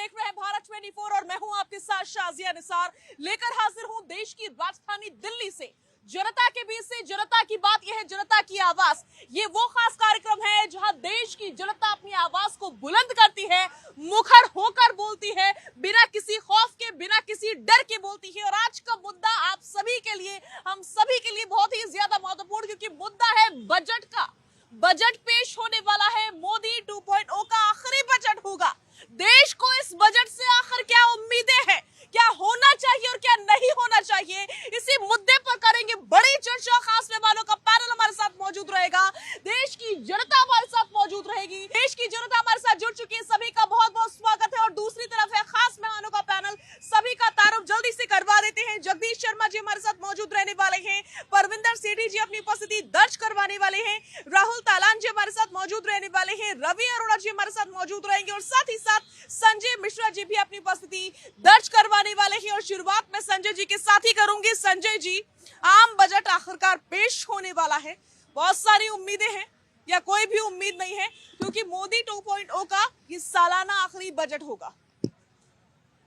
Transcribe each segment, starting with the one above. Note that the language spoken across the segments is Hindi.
देख रहे हैं भारत 24 और मैं हूं आपके साथ शाजिया निसार लेकर हाजिर हूं देश की राजधानी दिल्ली से जनता के बीच से। जनता की बात यह है, जनता की आवाज। ये वो खास कार्यक्रम है जहां देश की जनता अपनी आवाज को बुलंद करती है, मुखर होकर बोलती है, बिना किसी खौफ के, बिना किसी डर के बोलती है। और आज का मुद्दा आप सभी के लिए, हम सभी के लिए बहुत ही ज्यादा महत्वपूर्ण, क्योंकि मुद्दा है बजट का। बजट पेश होने वाला है, मोदी 2.0 का आखिरी बजट होगा। देश को इस बजट से आखिर क्या उम्मीदें हैं, क्या होना चाहिए और क्या नहीं होना चाहिए, इसी मुद्दे पर करेंगे बड़ी चर्चा। खास मेहमानों का पैनल हमारे साथ मौजूद रहेगा, देश की जनता हमारे साथ मौजूद रहेगी, देश की जनता हमारे साथ जुड़ चुकी है। सभी का बहुत बहुत स्वागत है। और दूसरी तरफ है खास मेहमानों का पैनल, सभी का तारुफ जल्दी से करवा देते हैं। जगदीश शर्मा जी हमारे साथ मौजूद रहने वाले हैं, परविंदर सेठी जी अपनी उपस्थिति दर्ज करवाने वाले हैं, राहुल तालान जी हमारे साथ मौजूद रहने वाले हैं, रवि अरोड़ा जी हमारे साथ मौजूद रहेंगे और साथ ही साथ संजय मिश्रा जी भी अपनी उपस्थिति दर्ज करवाने वाले हैं। और शुरुआत में संजय जी के साथ ही करूंगी। संजय जी, आम बजट आखिरकार पेश होने वाला है, बहुत सारी उम्मीदें हैं या कोई भी उम्मीद नहीं है, क्योंकि मोदी 2.0 का ये सालाना आखिरी बजट होगा।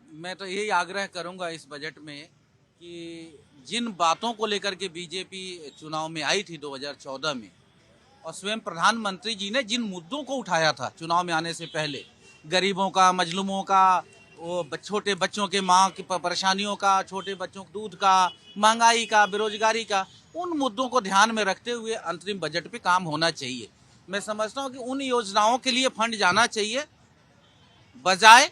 मैं तो यही आग्रह करूंगा इस बजट में कि जिन बातों को लेकर के बीजेपी चुनाव में आई थी 2014 में, और स्वयं प्रधानमंत्री जी ने जिन मुद्दों को उठाया था चुनाव में आने से पहले, गरीबों का, मजलूमों का, वो छोटे बच्चों के माँ की परेशानियों का, छोटे बच्चों के दूध का, महंगाई का, बेरोजगारी का, उन मुद्दों को ध्यान में रखते हुए अंतरिम बजट पे काम होना चाहिए। मैं समझता हूँ कि उन योजनाओं के लिए फंड जाना चाहिए, बजाय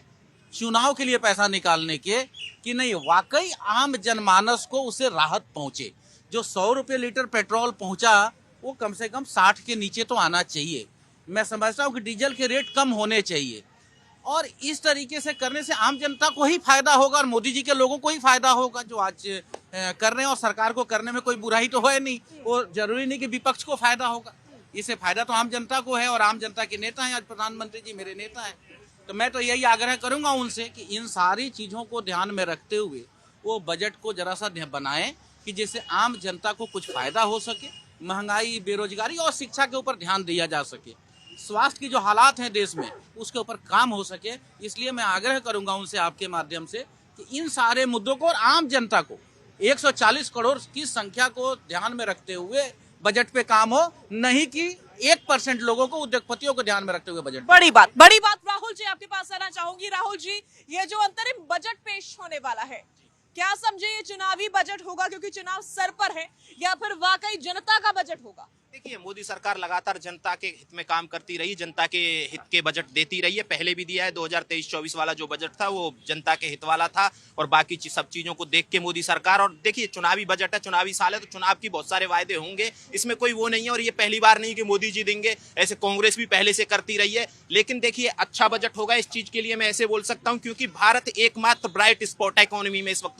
चुनाव के लिए पैसा निकालने के, कि नहीं वाकई आम जनमानस को उसे राहत पहुंचे। जो 100 रुपये लीटर पेट्रोल पहुंचा, वो कम से कम 60 के नीचे तो आना चाहिए। मैं समझता हूँ कि डीजल के रेट कम होने चाहिए, और इस तरीके से करने से आम जनता को ही फायदा होगा और मोदी जी के लोगों को ही फायदा होगा जो आज कर रहे हैं। और सरकार को करने में कोई बुराई तो है नहीं, और जरूरी नहीं कि विपक्ष को फायदा होगा। इससे फायदा तो आम जनता को है, और आम जनता के नेता हैं आज प्रधानमंत्री जी, मेरे नेता हैं। तो मैं तो यही आग्रह करूंगा उनसे कि इन सारी चीज़ों को ध्यान में रखते हुए वो बजट को जरा सा बनाएं कि जिससे आम जनता को कुछ फायदा हो सके, महंगाई, बेरोजगारी और शिक्षा के ऊपर ध्यान दिया जा सके, स्वास्थ्य की जो हालात हैं देश में उसके ऊपर काम हो सके। इसलिए मैं आग्रह करूंगा उनसे आपके माध्यम से कि इन सारे मुद्दों को और आम जनता को 140 करोड़ की संख्या को ध्यान में रखते हुए बजट पे काम हो, नहीं कि 1% लोगों को, उद्योगपतियों को ध्यान में रखते हुए बजट। बड़ी बात राहुल जी आपके पास आना चाहूंगी। राहुल जी, ये जो अंतरिम बजट पेश होने वाला है, क्या समझे ये चुनावी बजट होगा क्योंकि चुनाव सर पर है, या फिर वाकई जनता का बजट होगा? देखिए, मोदी सरकार लगातार जनता के हित में काम करती रही, जनता के हित के बजट देती रही है। पहले भी दिया है, 2023-24 वाला जो बजट था वो जनता के हित वाला था, और बाकी सब चीजों को देख के मोदी सरकार। और देखिए, चुनावी बजट है, चुनावी साल है, तो चुनाव की बहुत सारे वायदे होंगे, इसमें कोई वो नहीं है। और ये पहली बार नहीं कि मोदी जी देंगे, ऐसे कांग्रेस भी पहले से करती रही है। लेकिन देखिए, अच्छा बजट होगा, इस चीज के लिए मैं ऐसे बोल सकता हूँ क्योंकि भारत एकमात्र ब्राइट स्पॉट है इकोनॉमी में इस वक्त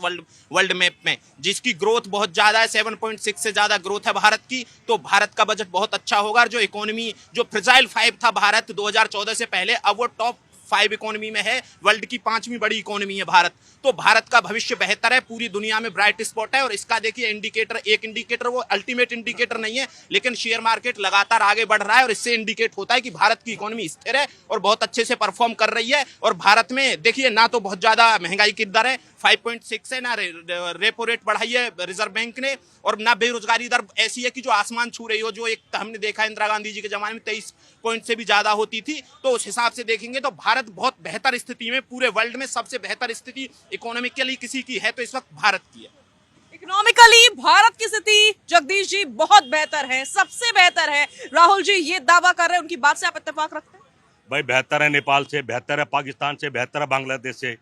वर्ल्ड मैप में, जिसकी ग्रोथ बहुत ज्यादा है, 7.6 से ज्यादा ग्रोथ है भारत की। तो भारत का बजट बहुत अच्छा होगा। और जो इकोनॉमी, जो फ्रेजाइल 5 था भारत 2014 से पहले, अब वो टॉप 5 इकोनॉमी में है, वर्ल्ड की 5वीं बड़ी इकोनॉमी है भारत। तो भारत का भविष्य बेहतर है, पूरी दुनिया में ब्राइट स्पॉट है। और इसका देखिए इंडिकेटर, एक इंडिकेटर, वो अल्टीमेट इंडिकेटर नहीं है, लेकिन शेयर मार्केट लगातार आगे बढ़ रहा है, और इससे इंडिकेट होता है कि भारत की इकोनॉमी स्थिर है और बहुत अच्छे से परफॉर्म कर रही है। और भारत में देखिए, ना तो बहुत ज्यादा महंगाई की दर है, 5.6 है, ना रेपो रेट बढ़ाई है रिजर्व बैंक ने, और ना बेरोजगारी दर ऐसी है कि जो आसमान छू रही हो, जो एक हमने देखा इंदिरा गांधी जी के जमाने में 23 पॉइंट से भी ज्यादा होती थी। तो उस हिसाब से देखेंगे तो भारत बहुत बेहतर स्थिति में, पूरे वर्ल्ड में सबसे बेहतर स्थिति इकोनॉमिकली किसी की है तो इस वक्त भारत की है। इकोनॉमिकली भारत की स्थिति, जगदीश जी, बहुत बेहतर है, सबसे बेहतर है। राहुल जी ये दावा कर रहे हैं, उनकी बात से आप इत्तेफाक रखते हैं? भाई, बेहतर है नेपाल से, बेहतर है पाकिस्तान से, बेहतर है बांग्लादेश से,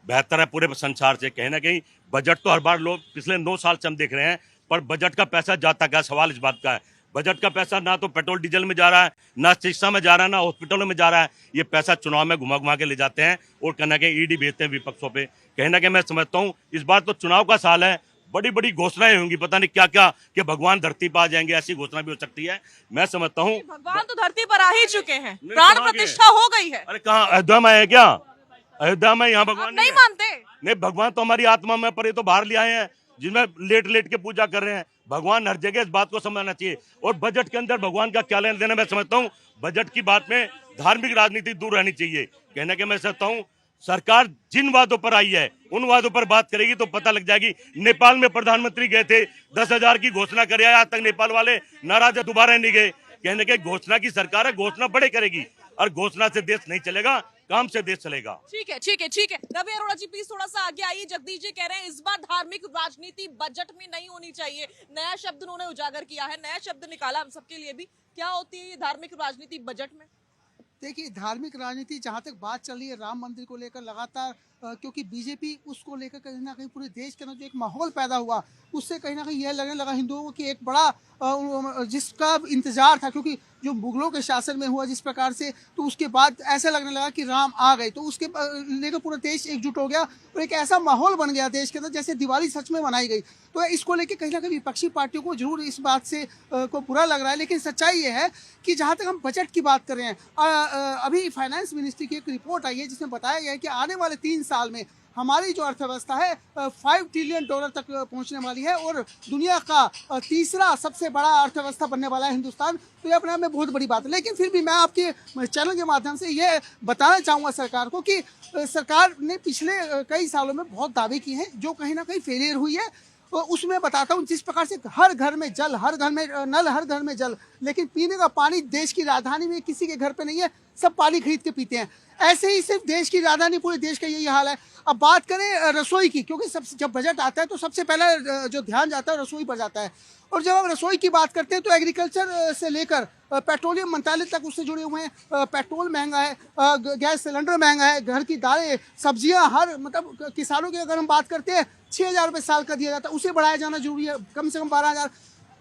बेहतर है पूरे संसार से। कहीं ना कहीं बजट तो हर बार लोग पिछले 9 साल से हम देख रहे हैं, पर बजट का पैसा जाता क्या, सवाल इस बात का है। बजट का पैसा ना तो पेट्रोल डीजल में जा रहा है, ना शिक्षा में जा रहा है, ना हॉस्पिटलों में जा रहा है। ये पैसा चुनाव में घुमा घुमा के ले जाते हैं और कहीं ना कहीं ईडी भेजते हैं विपक्षों पे। कहीं ना कहीं मैं समझता हूँ इस बार तो चुनाव का साल है, बड़ी बड़ी घोषणाएं होंगी, पता नहीं क्या क्या, कि भगवान धरती पर आ जाएंगे, ऐसी घोषणा भी हो सकती है। मैं समझता हूँ भगवान तो धरती पर आ ही चुके हैं, प्राण प्रतिष्ठा हो गई है। अरे कहाँ, अयोध्या में है क्या? अयोध्या में, यहाँ भगवान नहीं मानते? नहीं, भगवान तो हमारी आत्मा में, पर ये तो बाहर ले आए हैं जिनमें लेट लेट के पूजा कर रहे हैं। भगवान हर जगह, इस बात को समझना चाहिए। और बजट के अंदर भगवान का क्या लेना देना, मैं समझता हूँ बजट की बात में धार्मिक राजनीति दूर रहनी चाहिए। कहने के मैं समझता हूँ सरकार जिन वादों पर आई है उन वादों पर बात करेगी तो पता लग जाएगी। नेपाल में प्रधानमंत्री गए थे, 10,000 की घोषणा करे, आज तक नेपाल वाले नाराज है, दोबारा नहीं गए। कहने के घोषणा की सरकार है, घोषणा बड़े करेगी, और घोषणा से देश नहीं चलेगा, काम से देश चलेगा। ठीक है, ठीक है, ठीक है। रवि अरोड़ा जी प्लीज थोड़ा सा आगे आइए। जगदीश जी कह रहे हैं इस बार धार्मिक राजनीति बजट में नहीं होनी चाहिए। नया शब्द उन्होंने उजागर किया है, नया शब्द निकाला हम सबके लिए भी। क्या होती है ये धार्मिक राजनीति बजट में? देखिए, धार्मिक राजनीति जहाँ तक बात चल रही है राम मंदिर को लेकर लगातार, क्योंकि बीजेपी उसको लेकर कहीं ना कहीं पूरे देश के अंदर जो एक माहौल पैदा हुआ, उससे कहीं ना कहीं यह लगने लगा हिंदुओं को कि एक बड़ा जिसका इंतजार था, क्योंकि जो मुगलों के शासन में हुआ जिस प्रकार से, तो उसके बाद ऐसा लगने लगा कि राम आ गए, तो उसके लेकर पूरा देश एकजुट हो गया और एक ऐसा माहौल बन गया देश के अंदर जैसे दिवाली सच में मनाई गई। तो इसको लेकर कहीं ना कहीं विपक्षी पार्टियों को जरूर इस बात से को बुरा लग रहा है, लेकिन सच्चाई ये है कि जहाँ तक हम बजट की बात कर रहे हैं, अभी फाइनेंस मिनिस्ट्री की एक रिपोर्ट आई है जिसमें बताया गया है कि आने वाले 3 साल में हमारी जो अर्थव्यवस्था है $5 ट्रिलियन तक पहुंचने वाली है और दुनिया का तीसरा सबसे बड़ा अर्थव्यवस्था बनने वाला है हिंदुस्तान। तो ये अपने आप में बहुत बड़ी बात है, लेकिन फिर भी मैं आपके चैनल के माध्यम से ये बताना चाहूँगा सरकार को कि सरकार ने पिछले कई सालों में बहुत दावे किए हैं जो कहीं ना कहीं फेलियर हुई है। तो उसमें बताता हूँ, जिस प्रकार से हर घर में जल, हर घर में नल, हर घर में जल, लेकिन पीने का पानी देश की राजधानी में किसी के घर पे नहीं है, सब पानी खरीद के पीते हैं। ऐसे ही सिर्फ देश की राजधानी, पूरे देश का यही हाल है। अब बात करें रसोई की, क्योंकि जब बजट आता है तो सबसे पहले जो ध्यान जाता है रसोई पर जाता है, और जब हम रसोई की बात करते हैं तो एग्रीकल्चर से लेकर पेट्रोलियम मंत्रालय तक उससे जुड़े हुए हैं। पेट्रोल महंगा है, गैस सिलेंडर महंगा है, घर की दालें, सब्जियां, हर मतलब किसानों की अगर हम बात करते हैं 6,000 रुपये साल का दिया जाता है, उसे बढ़ाया जाना जरूरी है, कम से कम 12,000।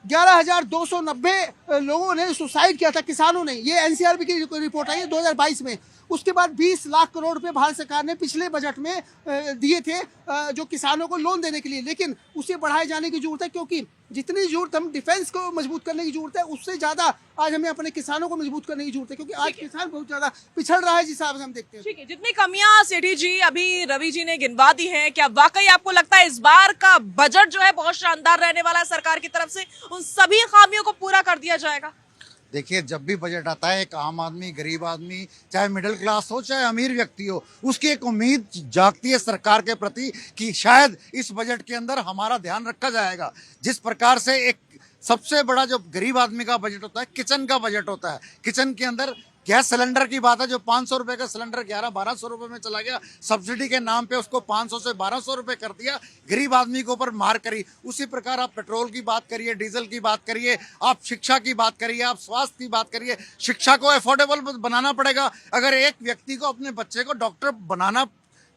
11,290 लोगों ने सुसाइड किया था किसानों ने, ये एनसीआरबी की रिपोर्ट आई है 2022 में। उसके बाद 20 लाख करोड़ रुपए भारत सरकार ने पिछले बजट में दिए थे जो किसानों को लोन देने के लिए, लेकिन उसे बढ़ाए जाने की जरूरत है, क्योंकि जितनी जरूरत हम डिफेंस को मजबूत करने की जरूरत है, उससे ज्यादा आज हमें अपने किसानों को मजबूत करने की जरूरत है, क्योंकि आज किसान बहुत ज्यादा पिछड़ रहा है जिस हिसाब से हम देखते हैं। ठीक है, जितनी कमियां सेठी जी अभी रवि जी ने गिनवा दी हैं, क्या वाकई आपको लगता है इस बार का बजट जो है बहुत शानदार रहने वाला है? सरकार की तरफ से उन सभी खामियों को पूरा कर दिया जाएगा? देखिए, जब भी बजट आता है एक आम आदमी, गरीब आदमी, चाहे मिडिल क्लास हो चाहे अमीर व्यक्ति हो, उसकी एक उम्मीद जागती है सरकार के प्रति कि शायद इस बजट के अंदर हमारा ध्यान रखा जाएगा। जिस प्रकार से एक सबसे बड़ा जो गरीब आदमी का बजट होता है, किचन का बजट होता है। किचन के अंदर गैस सिलेंडर की बात है, जो 500 रुपए का सिलेंडर 1100-1200 रुपए में चला गया, सब्सिडी के नाम पे उसको 500 से 1200 रुपए कर दिया, गरीब आदमी के ऊपर मार करी। उसी प्रकार आप पेट्रोल की बात करिए, डीजल की बात करिए, आप शिक्षा की बात करिए, आप स्वास्थ्य की बात करिए। शिक्षा को अफोर्डेबल बनाना पड़ेगा। अगर एक व्यक्ति को अपने बच्चे को डॉक्टर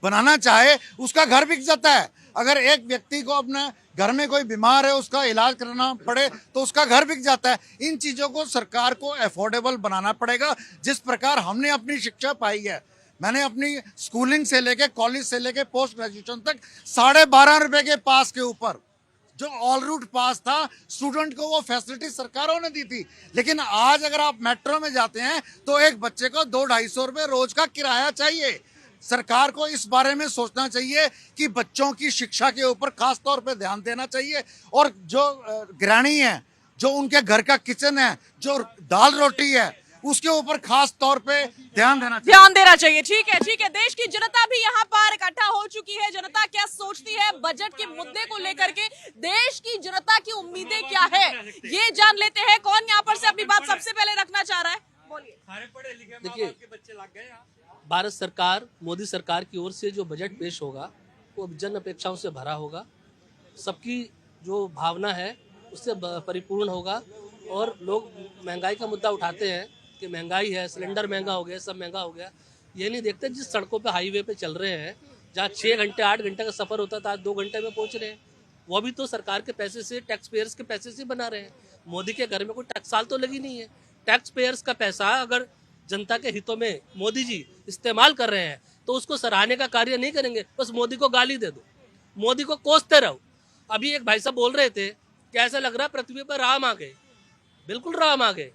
बनाना चाहे, उसका घर बिक जाता है। अगर एक व्यक्ति को अपना घर में कोई बीमार है, उसका इलाज कराना पड़े तो उसका घर बिक जाता है। इन चीजों को सरकार को अफोर्डेबल बनाना पड़ेगा। जिस प्रकार हमने अपनी शिक्षा पाई है, मैंने अपनी स्कूलिंग से लेके कॉलेज से लेके पोस्ट ग्रेजुएशन तक 12.5 रुपए के पास के ऊपर जो ऑल रूट पास था, स्टूडेंट को वो फैसिलिटी सरकारों ने दी थी। लेकिन आज अगर आप मेट्रो में जाते हैं तो एक बच्चे को 200-250 रुपए रोज का किराया चाहिए। सरकार को इस बारे में सोचना चाहिए कि बच्चों की शिक्षा के ऊपर खास तौर पे ध्यान देना चाहिए, और जो गृहिणी है, जो उनके घर का किचन है, जो दाल रोटी है, उसके ऊपर खास तौर पे ध्यान देना चाहिए। ठीक है, ठीक है। देश की जनता भी यहाँ पर इकट्ठा हो चुकी है। जनता क्या सोचती है बजट के मुद्दे को लेकर के, देश की जनता की उम्मीदें क्या है, ये जान लेते हैं। कौन यहाँ पर से अपनी बात सबसे पहले रखना चाह रहा है? बोलिए। देखिए, भारत सरकार, मोदी सरकार की ओर से जो बजट पेश होगा वो जन अपेक्षाओं से भरा होगा, सबकी जो भावना है उससे परिपूर्ण होगा। और लोग महंगाई का मुद्दा उठाते हैं कि महंगाई है, सिलेंडर महंगा हो गया, सब महंगा हो गया। ये नहीं देखते जिस सड़कों पे, हाईवे पे चल रहे हैं, जहाँ 6 घंटे 8 घंटे का सफर होता था, आज 2 घंटे में पहुँच रहे हैं। वो भी तो सरकार के पैसे से, टैक्स पेयर्स के पैसे से बना रहे हैं। मोदी के घर में कोई टैक्स साल तो लगी नहीं है। टैक्स पेयर्स का पैसा अगर जनता के हितों में मोदी जी इस्तेमाल कर रहे हैं तो उसको सराहने का कार्य नहीं करेंगे, बस मोदी को गाली दे दो, मोदी को कोसते रहो। अभी एक भाई साहब बोल रहे थे कि ऐसा लग रहा है पृथ्वी पर राम आ गए। बिल्कुल राम आ गए।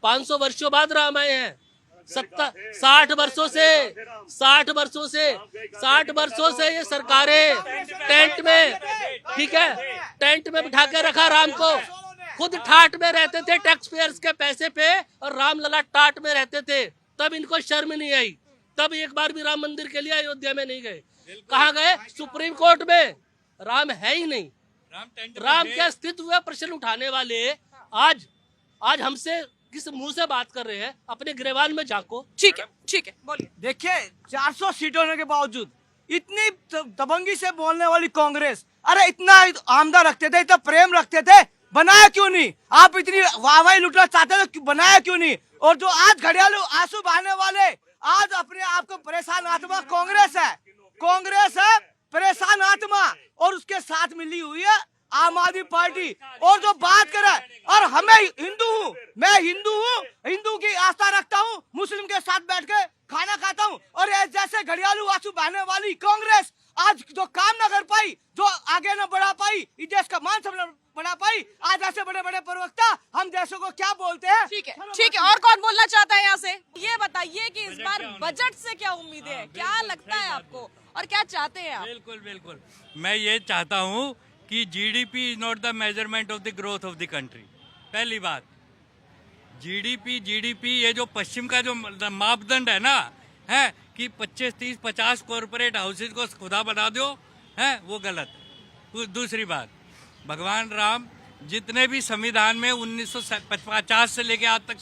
500 वर्षों बाद राम आए हैं। 60 वर्षों से ये सरकारें टेंट में, ठीक है, टेंट में बिठा के रखा राम को। खुद ठाट में रहते थे टैक्स पेयर्स के पैसे पे, और राम लला टाट में रहते थे, तब इनको शर्म नहीं आई। तब एक बार भी राम मंदिर के लिए अयोध्या में नहीं गए। कहाँ गए? सुप्रीम कोर्ट में। राम है ही नहीं। राम के अस्तित्व में प्रश्न उठाने वाले आज हमसे किस मुंह से बात कर रहे हैं? अपने गिरेबान में झांको। ठीक है, बोलिए। देखिए 400 सीट होने के बावजूद इतनी दबंगी से बोलने वाली कांग्रेस, अरे इतना आमदा रखते थे, इतना प्रेम रखते थे, बनाया क्यों नहीं? आप इतनी वाहवाही लुटना चाहते थे, बनाया क्यों नहीं? और जो आज घड़ियालू आंसू बहाने वाले, आज अपने आप को परेशान आत्मा कांग्रेस है परेशान आत्मा, और उसके साथ मिली हुई है आम आदमी पार्टी। और जो बात करे, और हमें मैं हिंदू हूँ, हिंदू की आस्था रखता हूँ, मुस्लिम के साथ बैठ के खाना खाता हूँ, और जैसे घड़ियालू आंसू बहाने वाली कांग्रेस आज जो काम न कर पाई, जो आगे न बढ़ा पाई, इस देश का मान सम्मान बढ़ा पाई, आज ऐसे बड़े बड़े प्रवक्ता हम देशों को क्या बोलते हैं? ठीक है। और कौन बोलना चाहता है यहाँ से? ये बताइए कि इस बार बजट से क्या उम्मीदें हैं, क्या लगता है आपको, और क्या चाहते हैं आप? बिल्कुल मैं ये चाहता हूँ कि GDP is not the measurement of the growth of the country. पहली बात, जीडीपी ये जो पश्चिम का जो मापदंड है ना, है कि 25, 30, 50 कॉरपोरेट हाउसेज को खुदा बना दो, है वो गलत है। दूसरी बात, भगवान राम जितने भी संविधान में 1950 से लेके आज तक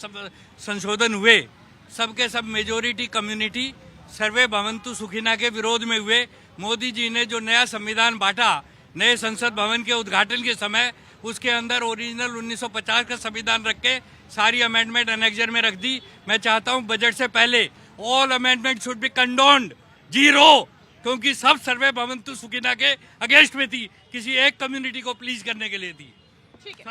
संशोधन हुए, सबके सब मेजोरिटी कम्युनिटी सर्वे भवंतु सुखिना के विरोध में हुए। मोदी जी ने जो नया संविधान बांटा नए संसद भवन के उद्घाटन के समय, उसके अंदर ओरिजिनल 1950 का संविधान रख के सारी अमेंडमेंट एनेक्जर में रख दी। मैं चाहता हूं बजट से पहले ऑल अमेंडमेंट शुड बी कंडोन्ड, 0, क्योंकि सब सर्वे भवंतु सुखिना के अगेंस्ट में थी, किसी एक कम्युनिटी को प्लीज करने के लिए थी। ठीक है।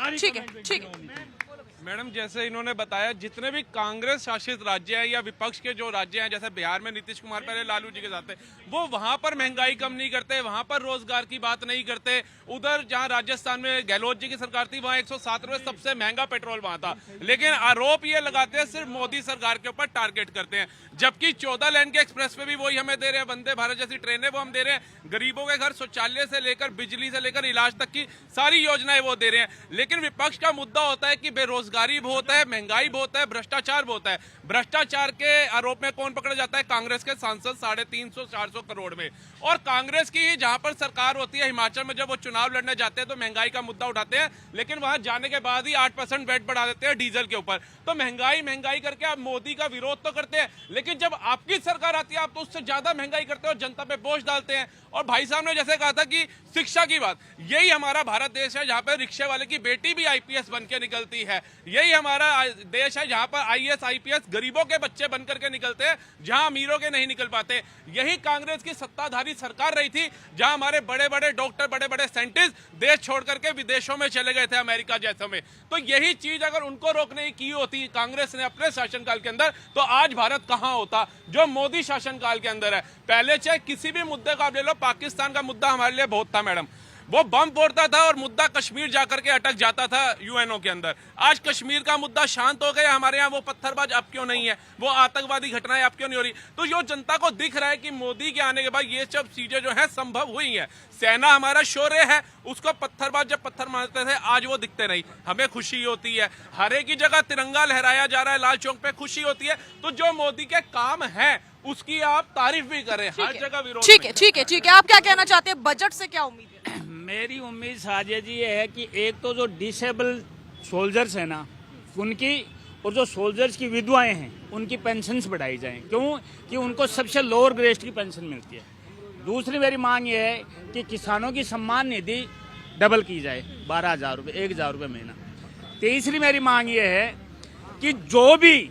मैडम, जैसे इन्होंने बताया, जितने भी कांग्रेस शासित राज्य हैं या विपक्ष के जो राज्य हैं, जैसे बिहार में नीतीश कुमार पहले लालू जी के साथ थे, वो वहां पर महंगाई कम नहीं करते, वहां पर रोजगार की बात नहीं करते। उधर जहां राजस्थान में गहलोत जी की सरकार थी, वहां 107 रुपए सबसे महंगा पेट्रोल वहां था। लेकिन आरोप ये लगाते हैं सिर्फ मोदी सरकार के ऊपर टारगेट करते हैं, जबकि 14 लेन के एक्सप्रेस पे भी वही हमें दे रहे हैं, वंदे भारत जैसी ट्रेनें वो हम दे रहे हैं, गरीबों के घर शौचालय से लेकर बिजली से लेकर इलाज तक की सारी योजनाएं वो दे रहे हैं। लेकिन विपक्ष का मुद्दा होता है कि बेरोजगारी बहुत है, महंगाई बहुत है, भ्रष्टाचार बहुत है। भ्रष्टाचार के आरोप में कौन पकड़ा जाता है? कांग्रेस के सांसद 350-400 करोड़ में। और कांग्रेस की जहां पर सरकार होती है, हिमाचल में जब वो चुनाव लड़ने जाते हैं तो महंगाई का मुद्दा उठाते हैं, लेकिन वहां जाने के बाद ही 8% वैट बढ़ा देते हैं डीजल के ऊपर। तो महंगाई करके आप मोदी का विरोध तो करते हैं, लेकिन जब आपकी सरकार आती है आप तो उससे ज्यादा महंगाई करते हैं और जनता पे बोझ डालते हैं। और भाई साहब ने जैसे कहा था कि शिक्षा की बात, यही हमारा भारत देश है जहां पर रिक्शे वाले की बेटी भी आईपीएस बन के निकलती है। यही हमारा देश है जहां पर आईएएस आईपीएस गरीबों के बच्चे बन करके निकलते हैं, जहां अमीरों के नहीं निकल पाते। यही कांग्रेस की सत्ताधारी सरकार रही थी जहां हमारे बड़े बड़े डॉक्टर, बड़े बड़े साइंटिस्ट देश छोड़ करके विदेशों में चले गए थे, अमेरिका जैसों में। तो यही चीज अगर उनको रोकने की होती कांग्रेस ने अपने शासनकाल के अंदर, तो आज भारत कहां होता जो मोदी शासनकाल के अंदर है। पहले चाहे किसी भी मुद्दे को आप ले लो, पाकिस्तान का मुद्दा हमारे लिए बहुत था मैडम, वो बम फोड़ता था और मुद्दा कश्मीर जाकर के अटक जाता था यूएनओ के अंदर। आज कश्मीर का मुद्दा शांत हो गया, हमारे यहाँ वो पत्थरबाज अब क्यों नहीं है, वो आतंकवादी घटनाएं अब क्यों नहीं हो रही। तो यो जनता को दिख रहा है कि मोदी के आने के बाद ये सब चीजें जो है संभव हुई है। सेना हमारा शौर्य है, उसको पत्थरबाज जब पत्थर मारते थे आज वो दिखते नहीं, हमें खुशी होती है। हर एक की जगह तिरंगा लहराया जा रहा है, लाल चौक पे खुशी होती है। तो जो मोदी के काम है उसकी आप तारीफ भी करें, हर जगह विरोध। ठीक है। आप क्या कहना चाहते हैं, बजट से क्या उम्मीद है? मेरी उम्मीद साजिया जी ये है कि एक तो जो डिसेबल सोल्जर्स हैं ना उनकी, और जो सोल्जर्स की विधवाएं हैं उनकी पेंशन्स बढ़ाई जाएं, क्यों कि उनको सबसे लोअर ग्रेड की पेंशन मिलती है। दूसरी मेरी मांग ये है कि किसानों की सम्मान निधि डबल की जाए, 12,000 रुपये, 1,000 रुपये महीना। तीसरी मेरी मांग ये है कि जो भी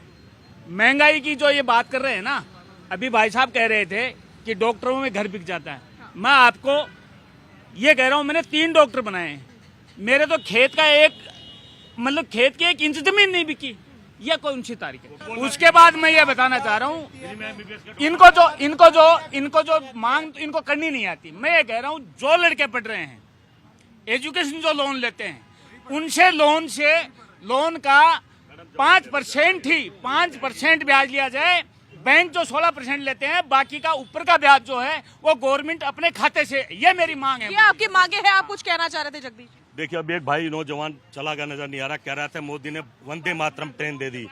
महंगाई की जो ये बात कर रहे हैं ना, अभी भाई साहब कह रहे थे कि डॉक्टरों में घर बिक जाता है, मैं आपको ये कह रहा हूँ, मैंने 3 डॉक्टर बनाए हैं, मेरे तो खेत का खेत की 1 इंच जमीन नहीं बिकी, यह कौन सी तारीख है? उसके बाद मैं ये बताना चाह रहा हूँ, इनको जो मांग इनको करनी नहीं आती। मैं ये कह रहा हूँ, जो लड़के पढ़ रहे हैं, एजुकेशन जो लोन लेते हैं, उनसे लोन का 5% ब्याज लिया जाए। बैंक जो 16% लेते हैं, बाकी का ऊपर का ब्याज जो है वो गवर्नमेंट अपने खाते से, ये मेरी मांग है। ये आपकी मांगे हैं, आप कुछ कहना चाह रहे थे जगदीश? देखिए, अब एक भाई नौजवान चला गया नजर नहीं आ रहा, कह रहा था मोदी ने वंदे मातरम ट्रेन दे दी।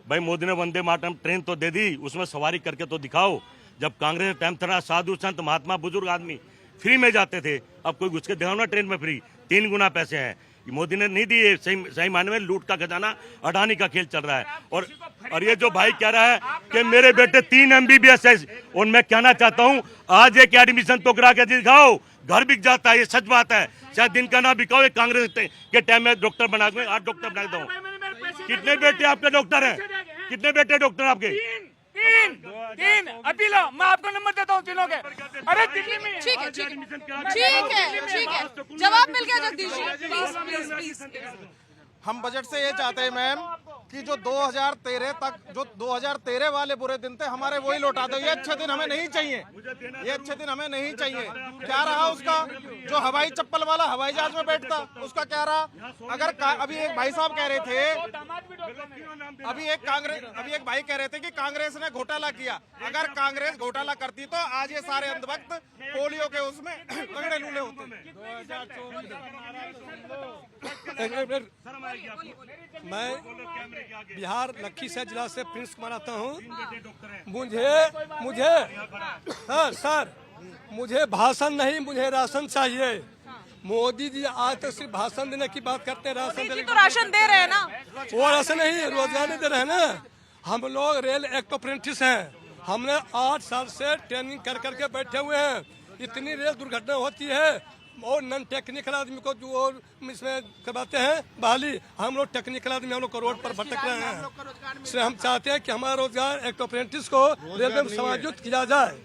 भाई मोदी ने वंदे मातरम ट्रेन तो दे दी, उसमें सवारी करके तो दिखाओ। जब कांग्रेस टाइम था साधु संत महात्मा बुजुर्ग आदमी फ्री में जाते थे, अब कोई घुस के दिखाओ ना ट्रेन में फ्री, 3 गुना पैसे हैं। मोदी ने नहीं दिए, सही मायने में लूट का खजाना अडानी का खेल चल रहा है। और ये जो भाई कह रहा है कि मेरे बेटे 3 MBBS है, और मैं कहना चाहता हूँ आज एक एडमिशन तो करा के दिखाओ, घर बिक जाता है, ये सच बात है। शायद दिन का ना बिकाओ, एक कांग्रेस के टाइम में डॉक्टर बना के 8 डॉक्टर बना दो। कितने बेटे आपके डॉक्टर हैं? कितने बेटे डॉक्टर आपके? तीन अभी लो, मैं आपको नंबर देता हूँ तीनों के। अरे दिल्ली में ठीक है ठीक है, जवाब मिल गया जगदीश जी, प्लीज। हम बजट से ये चाहते हैं मैम कि जो 2013 तक जो 2013 वाले बुरे दिन थे हमारे वही लौटा दो। ये अच्छे दिन हमें नहीं चाहिए, ये अच्छे दिन हमें नहीं चाहिए। क्या रहा उसका? जो हवाई चप्पल वाला हवाई जहाज में बैठता उसका क्या रहा? अगर अभी एक भाई साहब कह रहे थे, अभी एक भाई कह रहे थे कि कांग्रेस ने घोटाला किया। अगर कांग्रेस घोटाला करती तो आज ये सारे अंधभक्त पोलियो के उसमें तगड़े लूले होते। मैं बिहार लखीसराय जिला से प्रिंस कुमार आता हूँ। मुझे भाषण नहीं, मुझे राशन चाहिए। मोदी जी आज तक सिर्फ भाषण देने की बात करते हैं, राशन देने तो राशन दे रहे हैं ना। वो राशन नहीं, रोजगार नहीं दे रहे हैं ना। हम लोग रेल एक्ट अप्रेंटिस हैं, हमने 8 साल से ट्रेनिंग कर करके बैठे हुए हैं। इतनी रेल दुर्घटना होती है और नॉन टेक्निकल आदमी को जो इसमें करवाते हैं बहाली, हम लोग टेक्निकल आदमी हम लोग को रोड पर भटक रहे हैं। इसलिए हम चाहते हैं कि हमारा रोजगार एक अप्रेंटिस को रेलवे में समायोजित किया जाए।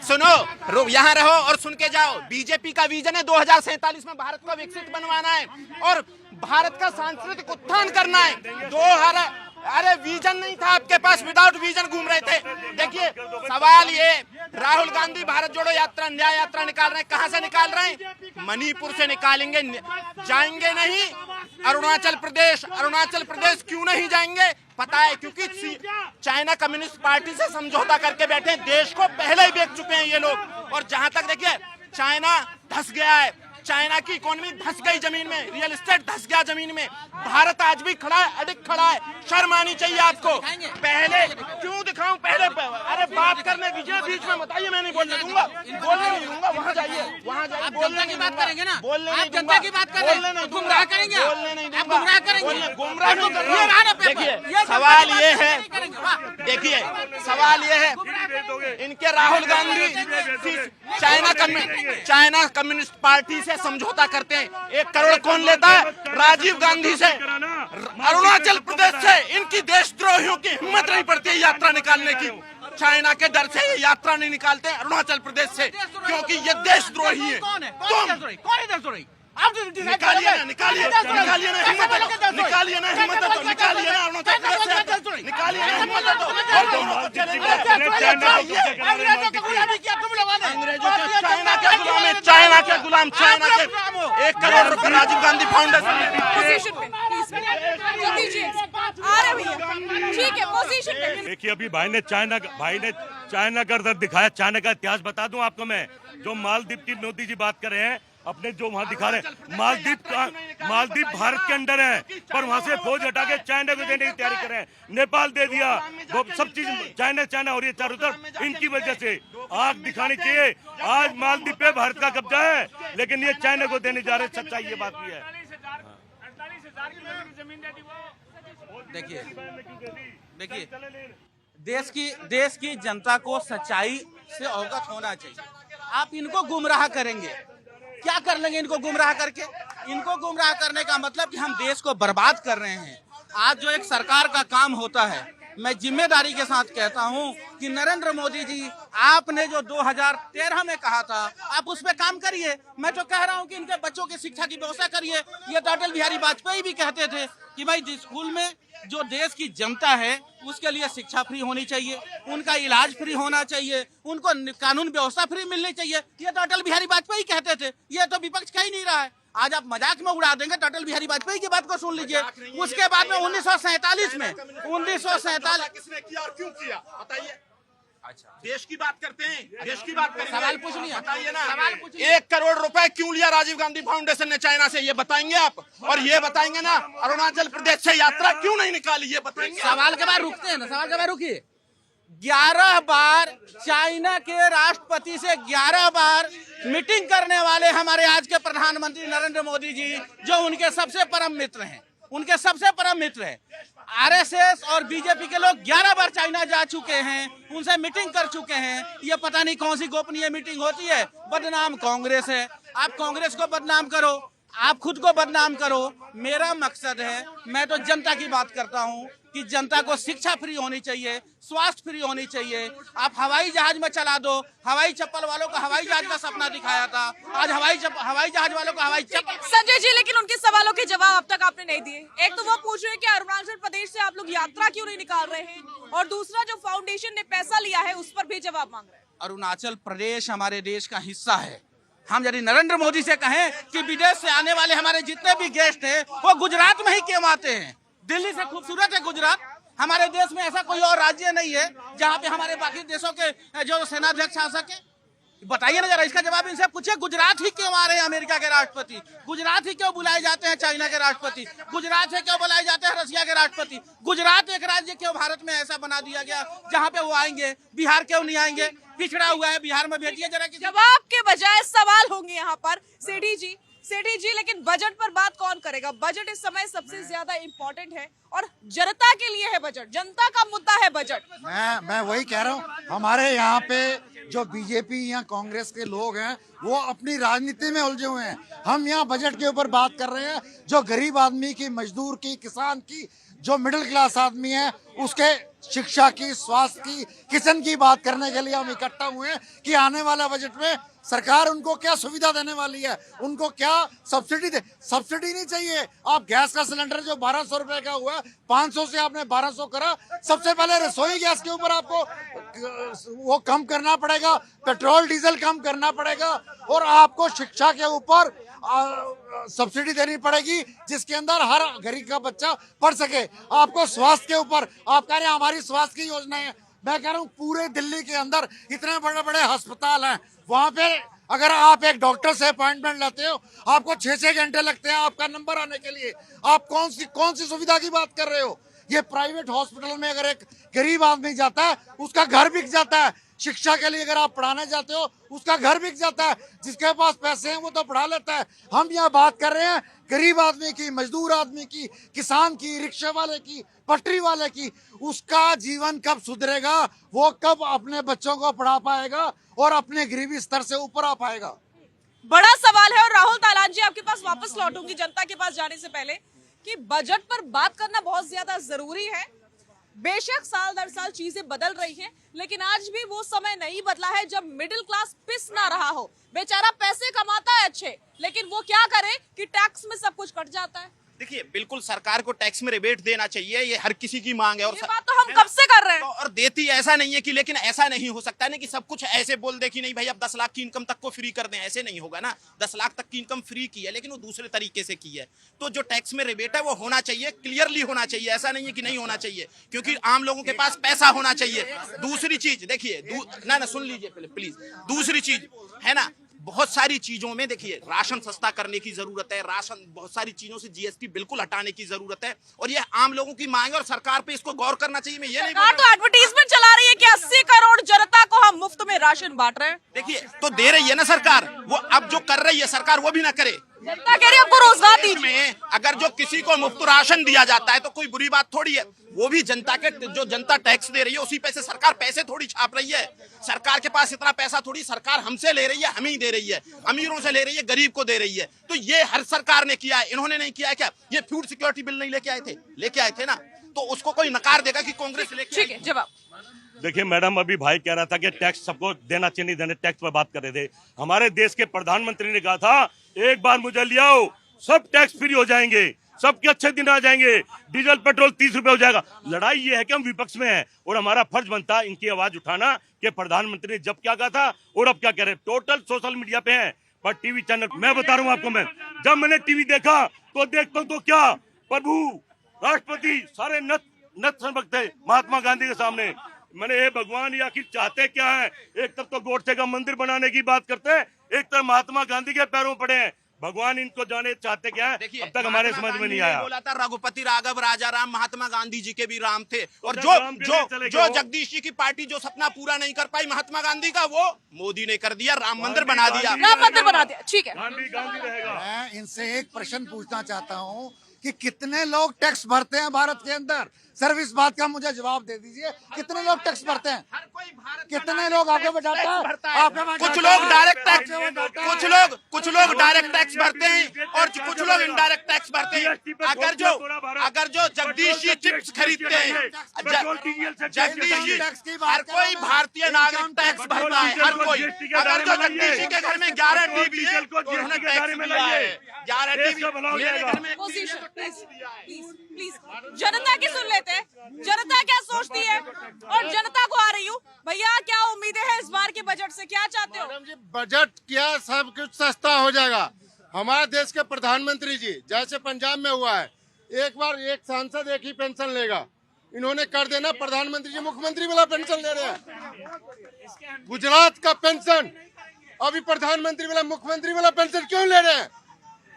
सुनो, यहाँ रहो और सुन के जाओ। बीजेपी का विजन है 2047 में भारत को विकसित बनवाना है और भारत का सांस्कृतिक उत्थान करना है। अरे विजन नहीं था आपके पास, विदाउट विजन घूम रहे थे। देखिए सवाल ये, राहुल गांधी भारत जोड़ो यात्रा, न्याय यात्रा निकाल रहे हैं। कहां से निकाल रहे हैं? मणिपुर से निकालेंगे, जाएंगे नहीं अरुणाचल प्रदेश क्यों नहीं जाएंगे? पता है, क्योंकि चाइना कम्युनिस्ट पार्टी से समझौता करके बैठे हैं। देश को पहले ही बेच चुके हैं ये लोग। और जहां तक देखिए चाइना धस गया है, चाइना की इकोनॉमी धस गई जमीन में, रियल एस्टेट धस गया जमीन में। भारत आज भी खड़ा है, अडिग खड़ा है। शर्म आनी चाहिए आपको। पहले क्यों दिखाऊं? पहले अरे बात करने दीजिए, बीच में बताइए, मैं नहीं बोलने दूंगा, बोलने नहीं दूंगा। वहाँ जाइए, बोलने की बात करेंगे ना, बोलने नहीं दूंगा, बोलने नहीं दूंगा, बोलने नहीं दूंगा, गुमराह नहीं करेंगे। देखिए सवाल ये है, देखिए सवाल ये है, इनके Rahul Gandhi China communist party से समझौता करते हैं। 1 करोड़ कौन लेता है? राजीव गांधी से, अरुणाचल प्रदेश से। इनकी देशद्रोहियों की हिम्मत नहीं पड़ती है यात्रा निकालने की। चाइना के डर से ये यात्रा नहीं निकालते अरुणाचल प्रदेश से, क्योंकि ये देशद्रोही है। कौन है देशद्रोही? आप निकालिए ना, निकालिए ना हिम्मत दो, निकालिए ना हिम्मत दो, निकालिए ना अरुणाचल प्रदेश से, निकालिए ना हिम्मत दो। और दोनों को चलेंगे। अंग्रेजों के गुलामी किया तुम लोगों ने, अंग्रेजों के, चाइना के गुलाम, चाइना के गुलाम, चाइना के 1 करोड़ रुपए राजीव गांधी फाउंडेशन पोजीशन पे आ रहे भैया, ठीक है पोजीशन पे। देखिए अभी भाई ने चाइना का दर्द दिखाया। चाइना का इतिहास बता दूं आपको मैं। जो मालदीव की मोदी जी बात कर रहे हैं, अपने जो वहाँ दिखा रहे हैं, मालदीव भारत के अंदर है, पर वहाँ से फौज हटा के चाइना को देने की तैयारी कर रहे हैं। नेपाल दे दिया, वो सब चीज चाइना हो रही है चारों तरफ। इनकी वजह से आग दिखानी चाहिए। आज मालदीव पे भारत का कब्जा है, लेकिन ये चाइना को देने जा रहे हैं। सच्चाई ये बात भी है। देखिए देश की जनता को सच्चाई से अवगत होना चाहिए। आप इनको गुमराह करेंगे, क्या कर लेंगे इनको गुमराह करके? इनको गुमराह करने का मतलब कि हम देश को बर्बाद कर रहे हैं। आज जो एक सरकार का काम होता है, मैं जिम्मेदारी के साथ कहता हूं कि नरेंद्र मोदी जी, आपने जो 2013 में कहा था, आप उस पर काम करिए। मैं तो कह रहा हूं कि इनके बच्चों की शिक्षा की व्यवस्था करिए। ये तो अटल बिहारी वाजपेयी भी कहते थे कि भाई जिस स्कूल में जो देश की जनता है उसके लिए शिक्षा फ्री होनी चाहिए, उनका इलाज फ्री होना चाहिए, उनको कानून व्यवस्था फ्री मिलनी चाहिए। ये तो अटल बिहारी वाजपेयी कहते थे। ये तो विपक्ष कह ही नहीं रहा है। आज आप मजाक में उड़ा देंगे तो अटल बिहारी वाजपेयी की बात को सुन लीजिए। उसके बाद में 1947 में 1947 किसने किया और क्यों किया बताइए। देश की बात करते हैं, देश की बात करेंगे। सवाल पूछ लिया, बताइए ना, सवाल पूछिए। 1 करोड़ रुपए क्यों लिया राजीव गांधी फाउंडेशन ने चाइना से, ये बताएंगे आप? और ये बताएंगे ना, अरुणाचल प्रदेश से यात्रा क्यों नहीं निकाली, ये बताएंगे? सवाल के बाद रुकते हैं ना, सवाल के बाद रुकिए। 11 बार चाइना के राष्ट्रपति से 11 बार मीटिंग करने वाले हमारे आज के प्रधानमंत्री नरेंद्र मोदी जी, जो उनके सबसे परम मित्र हैं, उनके सबसे परम मित्र हैं। आरएसएस और बीजेपी के लोग 11 बार चाइना जा चुके हैं, उनसे मीटिंग कर चुके हैं। ये पता नहीं कौन सी गोपनीय मीटिंग होती है। बदनाम कांग्रेस है, आप कांग्रेस को बदनाम करो, आप खुद को बदनाम करो। मेरा मकसद है, मैं तो जनता की बात करता हूँ कि जनता को शिक्षा फ्री होनी चाहिए, स्वास्थ्य फ्री होनी चाहिए। आप हवाई जहाज में चला दो, हवाई चप्पल वालों को हवाई जहाज का सपना दिखाया था, आज हवाई जहाज वालों को हवाई चप्पल। संजय जी, लेकिन उनके सवालों के जवाब अब तक आपने नहीं दिए। एक तो वो पूछ रहे हैं कि अरुणाचल प्रदेश से आप लोग यात्रा क्यों नहीं निकाल रहे हैं, और दूसरा जो फाउंडेशन ने पैसा लिया है उस पर भी जवाब मांग रहे हैं। अरुणाचल प्रदेश हमारे देश का हिस्सा है। हम यदि नरेंद्र मोदी से कहें कि विदेश से आने वाले हमारे जितने भी गेस्ट हैं वो गुजरात में ही क्यों आते हैं? दिल्ली से खूबसूरत है गुजरात। हमारे देश में ऐसा कोई और राज्य नहीं है जहाँ पे हमारे बाकी देशों के जो सेनाध्यक्ष आ सके। बताइए ना जरा, इसका जवाब इनसे पूछिए। गुजरात ही क्यों आ रहे हैं अमेरिका के राष्ट्रपति? गुजरात ही क्यों बुलाए जाते हैं चाइना के राष्ट्रपति? गुजरात से क्यों बुलाए जाते हैं रसिया के राष्ट्रपति? गुजरात एक राज्य क्यों भारत में ऐसा बना दिया गया जहाँ पे वो आएंगे? बिहार क्यों नहीं आएंगे? पिछड़ा हुआ है, बिहार में भेजिए जरा। जवाब के बजाय सवाल होंगे यहाँ पर। सेठी जी, लेकिन बजट पर बात कौन करेगा? बजट इस समय सबसे ज्यादा इम्पोर्टेंट है और जनता के लिए है बजट, जनता का मुद्दा है बजट। मैं वही कह रहा हूँ, हमारे यहाँ पे जो बीजेपी या कांग्रेस के लोग हैं वो अपनी राजनीति में उलझे हुए हैं। हम यहाँ बजट के ऊपर बात कर रहे हैं, जो गरीब आदमी की, मजदूर की, किसान की, जो मिडिल क्लास आदमी है उसके शिक्षा की, स्वास्थ्य की, किचन की बात करने के लिए हम इकट्ठा हुए हैं कि आने वाला बजट में सरकार उनको क्या सुविधा देने वाली है, उनको क्या सब्सिडी दे। सब्सिडी नहीं चाहिए। आप गैस का सिलेंडर जो 1200 रुपए का हुआ, 500 से आपने 1200 करा। सबसे पहले रसोई गैस के ऊपर आपको वो कम करना पड़ेगा, पेट्रोल डीजल कम करना पड़ेगा, और आपको शिक्षा के ऊपर सब्सिडी देनी पड़ेगी जिसके अंदर हर गरीब का बच्चा पढ़ सके। आपको स्वास्थ्य के ऊपर, आप कह रहे हैं हमारी स्वास्थ्य की योजना है, मैं कह रहा हूँ पूरे दिल्ली के अंदर इतने बड़े बड़े अस्पताल हैं, वहाँ पे अगर आप एक डॉक्टर से अपॉइंटमेंट लेते हो आपको 6-6 घंटे लगते हैं आपका नंबर आने के लिए। आप कौन सी सुविधा की बात कर रहे हो? ये प्राइवेट हॉस्पिटल में अगर एक गरीब आदमी जाता है उसका घर बिक जाता है। शिक्षा के लिए अगर आप पढ़ाने जाते हो उसका घर बिक जाता है। जिसके पास पैसे हैं वो तो पढ़ा लेता है। हम यहाँ बात कर रहे हैं गरीब आदमी की, मजदूर आदमी की, किसान की, रिक्शा वाले की, पटरी वाले की। उसका जीवन कब सुधरेगा, वो कब अपने बच्चों को पढ़ा पाएगा और अपने गरीबी स्तर से ऊपर आ पाएगा? बड़ा सवाल है। और राहुल तालान जी, आपके पास वापस लौटूंगी जनता के पास जाने से पहले कि बजट पर बात करना बहुत ज्यादा जरूरी है। बेशक साल दर साल चीजें बदल रही हैं, लेकिन आज भी वो समय नहीं बदला है जब मिडिल क्लास पिस ना रहा हो। बेचारा पैसे कमाता है अच्छे, लेकिन वो क्या करे कि टैक्स में सब कुछ कट जाता है। देखिए, बिल्कुल सरकार को टैक्स में रिबेट देना चाहिए, ये हर किसी की मांग है। और ये बात तो हम कब से कर रहे हैं। और देती ऐसा नहीं है कि, लेकिन ऐसा नहीं हो सकता ना कि सब कुछ ऐसे बोल दे कि नहीं भाई अब 10 लाख की इनकम तक को फ्री कर दें। ऐसे नहीं होगा ना। 10 लाख तक की इनकम फ्री की है, लेकिन वो दूसरे तरीके से की है। तो जो टैक्स में रिबेट है वो होना चाहिए, क्लियरली होना चाहिए। ऐसा नहीं है कि नहीं होना चाहिए, क्योंकि आम लोगों के पास पैसा होना चाहिए। दूसरी चीज देखिए, ना सुन लीजिए पहले प्लीज। दूसरी चीज है ना, बहुत सारी चीजों में देखिए राशन सस्ता करने की जरूरत है। राशन, बहुत सारी चीजों से जीएसटी बिल्कुल हटाने की जरूरत है, और ये आम लोगों की मांग है और सरकार पे इसको गौर करना चाहिए। मैं ये नहीं बोल रहा। तो एडवर्टीजमेंट चला रही है कि 80 करोड़ जनता को हम मुफ्त में राशन बांट रहे हैं। देखिए, तो दे रही है ना सरकार, वो अब जो कर रही है सरकार वो भी ना करे। जनता कह रही है आपको रोजगार दीजिए। अगर जो किसी को मुफ्त राशन दिया जाता है तो कोई बुरी बात थोड़ी है। वो भी जनता के, जो जनता टैक्स दे रही है उसी पैसे सरकार पैसे थोड़ी छाप रही है। सरकार के पास इतना पैसा थोड़ी, सरकार हमसे ले रही है, हम ही दे रही है। अमीरों से ले रही है, गरीब को दे रही है। तो ये हर सरकार ने किया है, इन्होंने नहीं किया है क्या? ये फूड सिक्योरिटी बिल नहीं लेके आए थे ना, तो उसको कोई नकार देगा कि कांग्रेस लेके? ठीक है, जवाब। देखिए मैडम, अभी भाई कह रहा था कि टैक्स सबको देना चाहिए, नहीं देने, टैक्स पर बात कर रहे थे। हमारे देश के प्रधानमंत्री ने कहा था एक बार मुझे ले आओ, सब टैक्स फ्री हो जाएंगे, सबके अच्छे दिन आ जाएंगे, डीजल पेट्रोल 30 रुपए हो जाएगा। लड़ाई ये है कि हम विपक्ष में हैं और हमारा फर्ज बनता है इनकी आवाज उठाना कि प्रधानमंत्री ने जब क्या कहा था और अब क्या कह रहे हैं। टोटल सोशल मीडिया पे है, पर टीवी चैनल, मैं बता रहा हूँ आपको, मैं जब मैंने टीवी देखा तो देखता हूँ तो क्या प्रभु राष्ट्रपति सारे नत समकते महात्मा गांधी के सामने। मैंने ये भगवान ये आखिर चाहते क्या है? एक तरफ तो गोडसे का मंदिर बनाने की बात करते हैं, एक तरफ महात्मा गांधी के पैरों पड़े हैं। भगवान इनको जाने चाहते क्या है? अब तक हमारे समझ में नहीं आया। बोला था रघुपति राघव राजा राम, महात्मा गांधी जी के भी राम थे। और जो जगदीश जी की पार्टी जो सपना पूरा नहीं कर पाई महात्मा गांधी का, वो मोदी ने कर दिया, राम मंदिर बना दिया। राम मंदिर बना दिया, ठीक है। गांधी रहेगा। मैं इनसे एक प्रश्न पूछना चाहता हूँ कि कितने लोग टैक्स भरते हैं भारत के अंदर? सिर्फ इस बात का मुझे जवाब दे दीजिए, कितने लोग टैक्स भरते हैं? कितने लोग आपको बताता है? कुछ लोग डायरेक्ट टैक्स, कुछ लोग डायरेक्ट टैक्स भरते हैं और कुछ लोग इनडायरेक्ट टैक्स भरते हैं। अगर जो जगदीश जी चिप्स खरीदते हैं, जगदीश जी, हर कोई भारतीय नागरिक टैक्स भरता है, हर कोई। अगर जो जगदीश जी के घर में 11 टीवी है तो उन्होंने टैक्स दिया है। 11 टीवी मेरे घर में प्लीज जनता की सुन लेते हैं, जनता क्या सोचती है और जनता को आ रही हूँ। भैया क्या उम्मीदें हैं इस बार के बजट से, क्या चाहते हो? बजट क्या, सब कुछ सस्ता हो जाएगा। हमारे देश के प्रधानमंत्री जी जैसे पंजाब में हुआ है, एक बार एक सांसद एक ही पेंशन लेगा, इन्होंने कर देना। प्रधानमंत्री जी मुख्यमंत्री वाला पेंशन ले रहे हैं। गुजरात का पेंशन अभी प्रधानमंत्री वाला मुख्यमंत्री वाला पेंशन क्यों ले रहे हैं?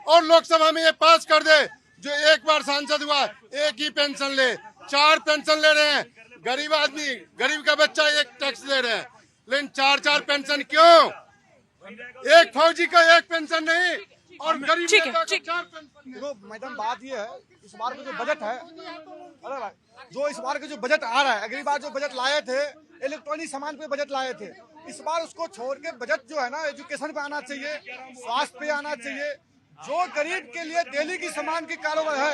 और लोकसभा में ये पास कर दे, जो एक बार सांसद हुआ एक ही पेंशन ले, 4 पेंशन ले रहे हैं। गरीब आदमी, गरीब का बच्चा एक टैक्स ले रहे हैं, लेकिन 4 पेंशन क्यों? एक फौजी का एक पेंशन नहीं और गरीब का 4 पेंशन। मैडम बात ये है, इस बार का जो बजट है, अरे भाई, जो इस बार का जो बजट आ रहा है, अगली बार जो बजट लाए थे इलेक्ट्रॉनिक सामान पे बजट लाए थे, इस बार उसको छोड़ के बजट जो है ना एजुकेशन पे आना चाहिए, स्वास्थ्य पे आना चाहिए। जो गरीब के लिए डेली की सामान की कारोबार है,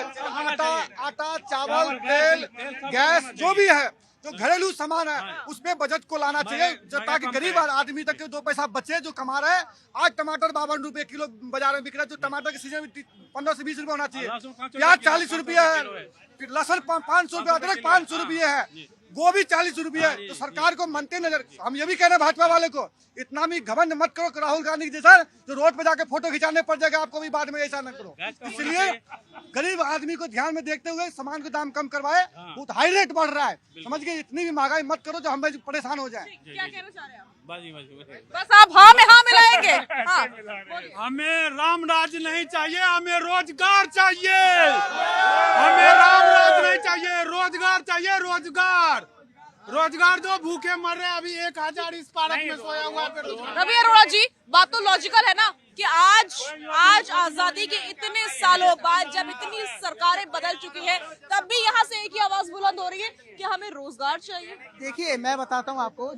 आटा चावल तेल गैस जो भी है, जो घरेलू सामान है, उसमें बजट को लाना चाहिए, ताकि गरीब आदमी तक के 2 पैसा बचे जो कमा रहे हैं। आज टमाटर 52 रुपए किलो बाजार में बिक रहा है, जो टमाटर के सीजन में 15 से 20 रुपए होना चाहिए। प्याज 40 रुपया है, लहसुन 500 रुपया, अदरक 500 रुपये है, गोभी 40 रुपये है। तो सरकार को मनते नजर, हम ये भी कह रहे हैं भाजपा वाले को, इतना भी घमंड मत करो राहुल गांधी जैसा, जो रोड पे जाके फोटो खिंचाने पड़ जाएगा आपको भी बाद में, ऐसा न करो। इसलिए गरीब आदमी को ध्यान में देखते हुए सामान के दाम कम करवाए। बहुत हाई रेट बढ़ रहा है, समझ गए? इतनी भी महंगाई मत करो जो हम परेशान हो जाए। क्या कहना चाह रहे हैं आप? बस आप हाँ में हाँ मिलाएंगे। हाँ, हमें राम राज नहीं चाहिए, हमें रोजगार चाहिए। हमें राम राज नहीं चाहिए, रोजगार चाहिए। रोजगार जो भूखे मर रहे हैं, अभी 1000 इस पार्क में सोया हुआ है। रवि अरोड़ा जी, बात तो लॉजिकल है ना कि आज आजादी के इतने सालों बाद जब इतनी सरकारें बदल चुकी है, तब भी यहाँ से एक ही आवाज बुलंद हो रही है कि हमें रोजगार चाहिए। देखिए मैं बताता हूँ आपको,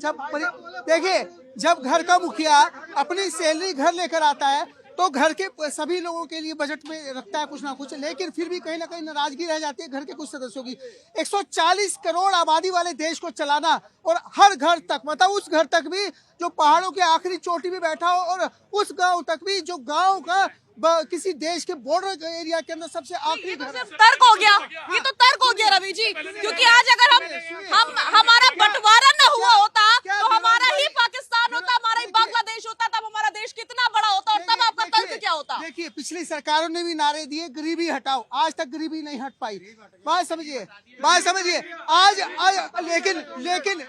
जब घर का मुखिया अपनी सैलरी घर लेकर आता है तो घर के सभी लोगों के लिए बजट में रखता है कुछ ना कुछ, लेकिन फिर भी कहीं ना कहीं नाराजगी रह जाती है घर के कुछ सदस्यों की। 140 करोड़ आबादी वाले देश को चलाना और हर घर तक, मतलब उस घर तक भी जो पहाड़ों के आखिरी चोटी में बैठा हो, और उस गांव तक भी जो गांव का किसी देश के बॉर्डर एरिया के अंदर सबसे आखिरी घर है। तर्क हो गया, ये तो तर्क हो गया रवि जी, क्योंकि आज अगर हम हमारा बंटवारा न हुआ होता तो हमारा ही पाकिस्तान होता, हमारा ही बांग्लादेश होता, तब हमारा देश कितना बड़ा होता और तब आपका तर्क क्या होता? देखिए पिछली सरकारों ने भी नारे दिए गरीबी हटाओ, आज तक गरीबी नहीं हट पाई। बात समझिए आज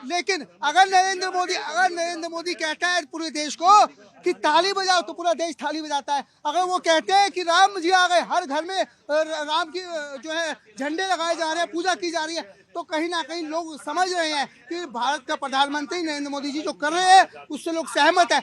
लेकिन अगर नरेंद्र मोदी कहता है पूरे देश को कि ताली बजाओ तो पूरा देश ताली बजाता है। अगर वो कहते हैं कि राम जी आ गए, हर घर में राम की जो है झंडे लगाए जा रहे हैं, पूजा की जा रही है, तो कहीं ना कहीं लोग समझ रहे हैं कि भारत का प्रधानमंत्री नरेंद्र मोदी जी जो कर रहे हैं उससे लोग सहमत है।